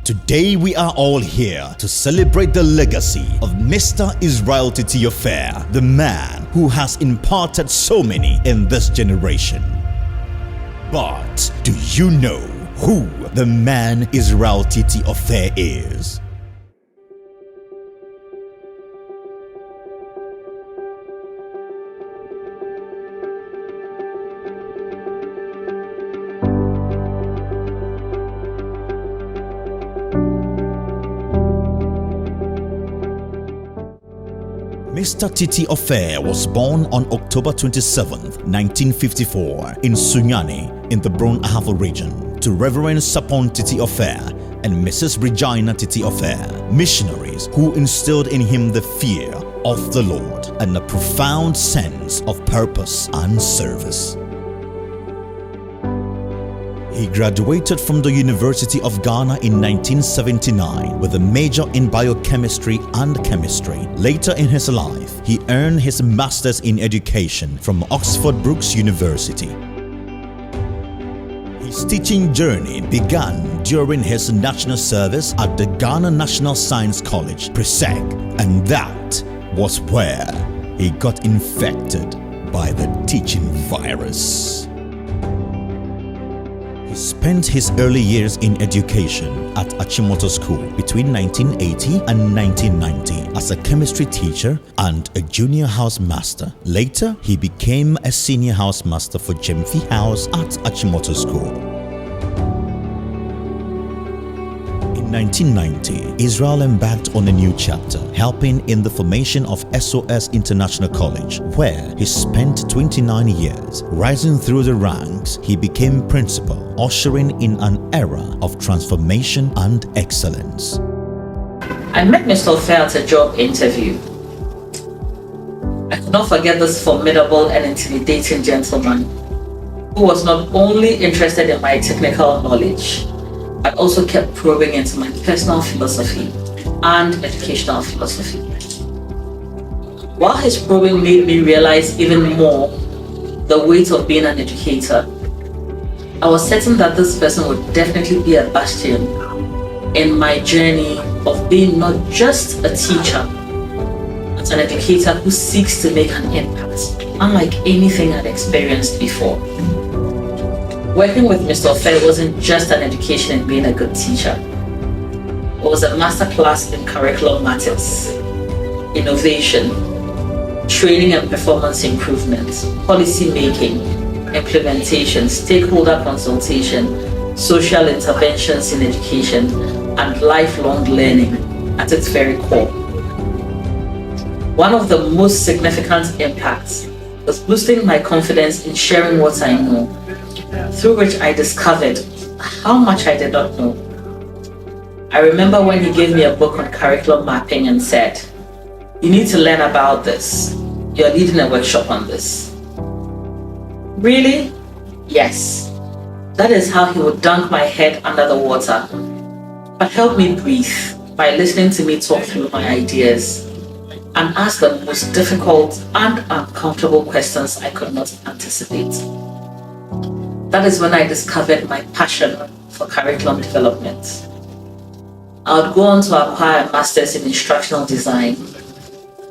Today we are all here to celebrate the legacy of Mr. Israel Titi-Ofei, the man who has imparted so many in this generation. But do you know who the man Israel Titi-Ofei is? Mr. Titi-Ofei was born on October 27, 1954 in Sunyani in the Brown Ahafo region to Reverend Sapon Titi-Ofei and Mrs. Regina Titi-Ofei, missionaries who instilled in him the fear of the Lord and a profound sense of purpose and service. He graduated from the University of Ghana in 1979 with a major in biochemistry and chemistry. Later in his life, he earned his master's in education from Oxford Brookes University. His teaching journey began during his national service at the Ghana National Science College, PRESEC, and that was where he got infected by the teaching virus. He spent his early years in education at Achimota School between 1980 and 1990 as a chemistry teacher and a junior housemaster. Later, he became a senior housemaster for Jemfi House at Achimota School. In 1990, Israel embarked on a new chapter, helping in the formation of SOS International College, where he spent 29 years. Rising through the ranks, he became principal, ushering in an era of transformation and excellence. I met Mr. Ofei at a job interview. I could not forget this formidable and intimidating gentleman who was not only interested in my technical knowledge, but also kept probing into my personal philosophy and educational philosophy. While his probing made me realize even more the weight of being an educator, I was certain that this person would definitely be a bastion in my journey of being not just a teacher, but an educator who seeks to make an impact, unlike anything I'd experienced before. Working with Mr. Ofei wasn't just an education in being a good teacher. It was a masterclass in curriculum matters, innovation, training and performance improvement, policy making, implementation, stakeholder consultation, social interventions in education, and lifelong learning at its very core. One of the most significant impacts was boosting my confidence in sharing what I know, through which I discovered how much I did not know. I remember when he gave me a book on curriculum mapping and said, "You need to learn about this. You're leading a workshop on this." Really? Yes. That is how he would dunk my head under the water, but help me breathe by listening to me talk through my ideas and ask the most difficult and uncomfortable questions I could not anticipate. That is when I discovered my passion for curriculum development. I would go on to acquire a master's in instructional design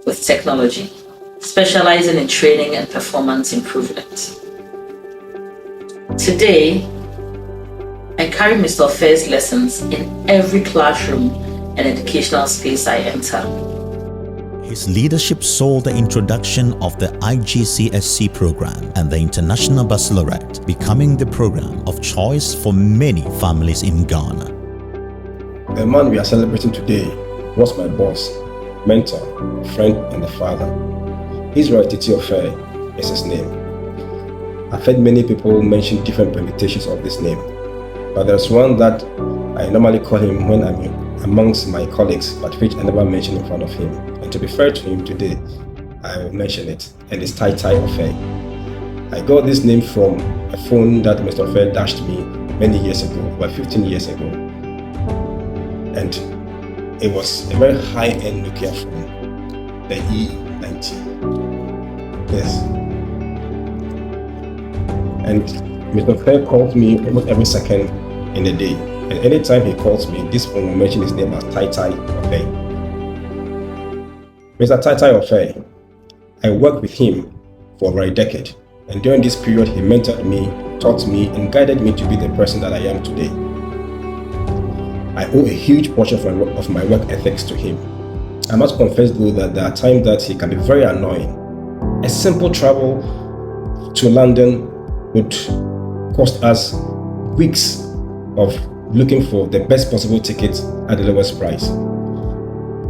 with technology, specializing in training and performance improvement. Today, I carry Mr. Ofei's lessons in every classroom and educational space I enter. His leadership saw the introduction of the IGCSE program and the International Baccalaureate, becoming the program of choice for many families in Ghana. The man we are celebrating today was my boss, mentor, friend, and a father. Israel Titi-Ofei is his name. I've heard many people mention different permutations of this name, but there's one that I normally call him when I'm amongst my colleagues, but which I never mention in front of him. And to be fair to him today, I will mention it, and it's Titi-Ofei. I got this name from a phone that Mr. Ofei dashed me many years ago, about 15 years ago. And it was a very high-end Nokia phone, the E90. Yes. And Mr. Ofei called me almost every second in the day. And anytime he calls me, this phone will mention his name as Titi-Ofei. Mr. Titi-Ofei, I worked with him for over a decade. And during this period, he mentored me, taught me, and guided me to be the person that I am today. I owe a huge portion of my work ethics to him. I must confess though that there are times that he can be very annoying. A simple travel to London would cost us weeks of looking for the best possible ticket at the lowest price.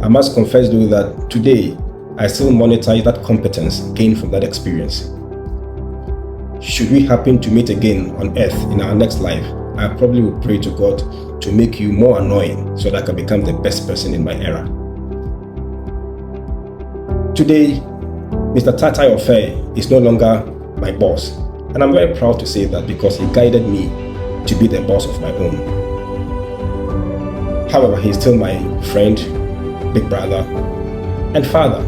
I must confess though that today I still monetize that competence gained from that experience. Should we happen to meet again on earth in our next life, I probably would pray to God to make you more annoying so that I can become the best person in my era. Today, Mr. Titi-Ofei is no longer my boss, and I'm very proud to say that because he guided me to be the boss of my own. However, he's still my friend, big brother, and father.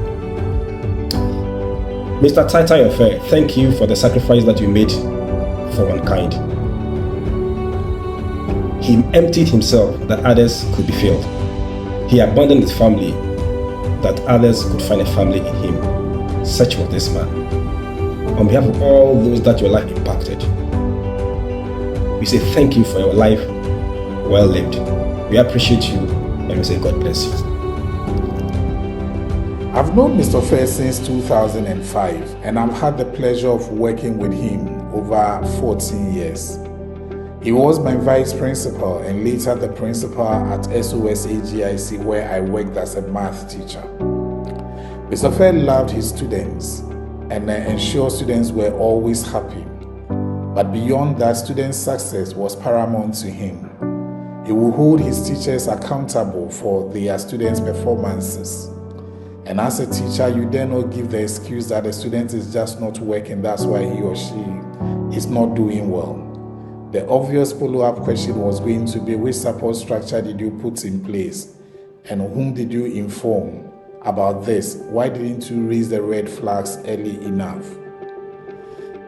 Mr. Titi-Ofei, thank you for the sacrifice that you made for mankind. He emptied himself that others could be filled. He abandoned his family that others could find a family in him. Such was this man. On behalf of all those that your life impacted, we say thank you for your life well lived. We appreciate you and we say God bless you. I've known Mr. Ofei since 2005 and I've had the pleasure of working with him over 14 years. He was my vice principal and later the principal at SOS AGIC where I worked as a math teacher. Mr. Ofei loved his students and ensured students were always happy. But beyond that, student success was paramount to him. He would hold his teachers accountable for their students' performances. And as a teacher, you dare not give the excuse that the student is just not working, that's why he or she is not doing well. The obvious follow-up question was going to be, which support structure did you put in place? And whom did you inform about this? Why didn't you raise the red flags early enough?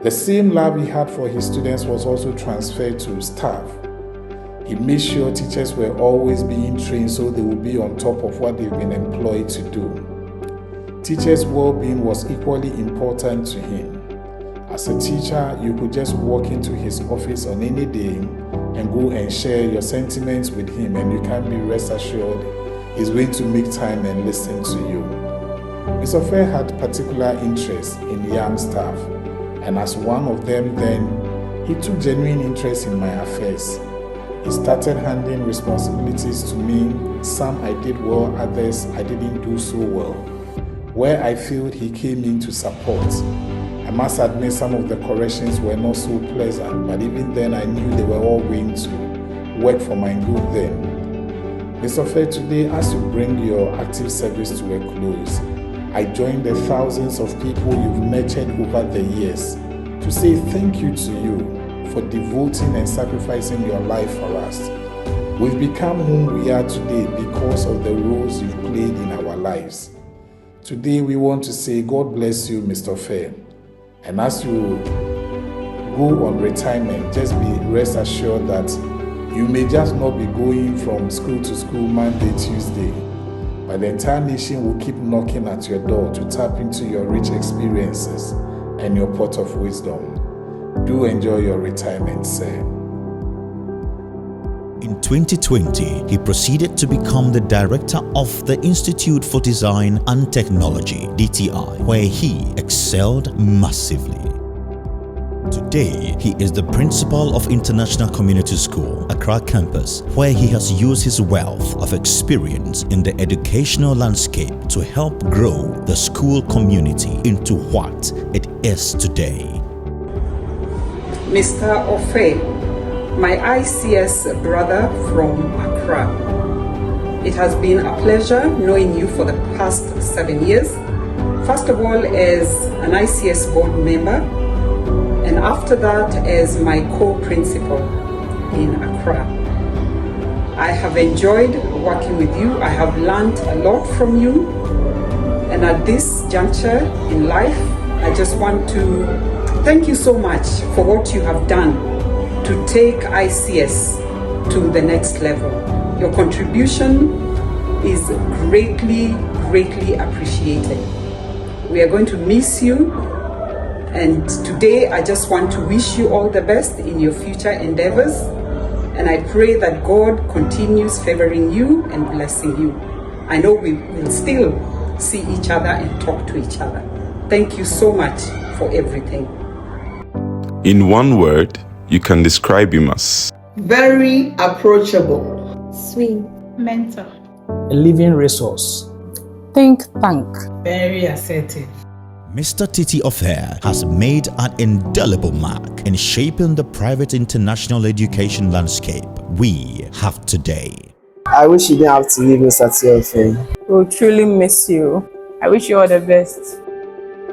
The same love he had for his students was also transferred to staff. He made sure teachers were always being trained so they would be on top of what they've been employed to do. Teachers' well-being was equally important to him. As a teacher, you could just walk into his office on any day and go and share your sentiments with him, and you can be rest assured he's going to make time and listen to you. Mr. Ofei had particular interest in young staff, and as one of them then, he took genuine interest in my affairs. He started handing responsibilities to me. Some I did well, others I didn't do so well. Where I felt he came in to support. I must admit some of the corrections were not so pleasant, but even then I knew they were all going to work for my good then. Mr. Ofei, today as you bring your active service to a close, I join the thousands of people you've nurtured over the years to say thank you to you for devoting and sacrificing your life for us. We've become whom we are today because of the roles you've played in our lives. Today we want to say God bless you, Mr. Ofei. And as you go on retirement, just be rest assured that you may just not be going from school to school Monday, Tuesday, but the entire nation will keep knocking at your door to tap into your rich experiences and your pot of wisdom. Do enjoy your retirement, sir. In 2020, he proceeded to become the director of the Institute for Design and Technology, DTI, where he excelled massively. Today, he is the principal of International Community School, Accra Campus, where he has used his wealth of experience in the educational landscape to help grow the school community into what it is today. Mr. Ofei, my ICS brother from Accra. It has been a pleasure knowing you for the past 7 years. First of all, as an ICS board member, and after that as my co-principal in Accra. I have enjoyed working with you. I have learned a lot from you. And at this juncture in life, I just want to thank you so much for what you have done to take ICS to the next level. Your contribution is greatly, greatly appreciated. We are going to miss you, and today I just want to wish you all the best in your future endeavors, and I pray that God continues favoring you and blessing you. I know we will still see each other and talk to each other. Thank you so much for everything. In one word, you can describe him as very approachable, sweet, mentor, a living resource, think tank, very assertive. Mr. Titi-Ofei has made an indelible mark in shaping the private international education landscape we have today. I wish you didn't have to leave Mr. Titi-Ofei. We'll truly miss you. I wish you all the best.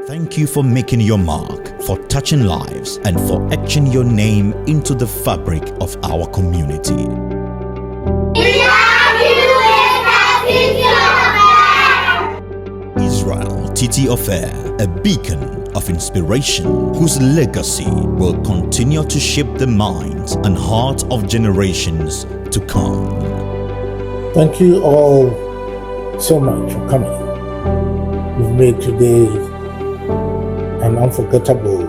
Thank you for making your mark, for touching lives, and for etching your name into the fabric of our community. We love you, Mr. Titi-Ofei! Israel Titi-Ofei, a beacon of inspiration whose legacy will continue to shape the minds and hearts of generations to come. Thank you all so much for coming. You've made today an unforgettable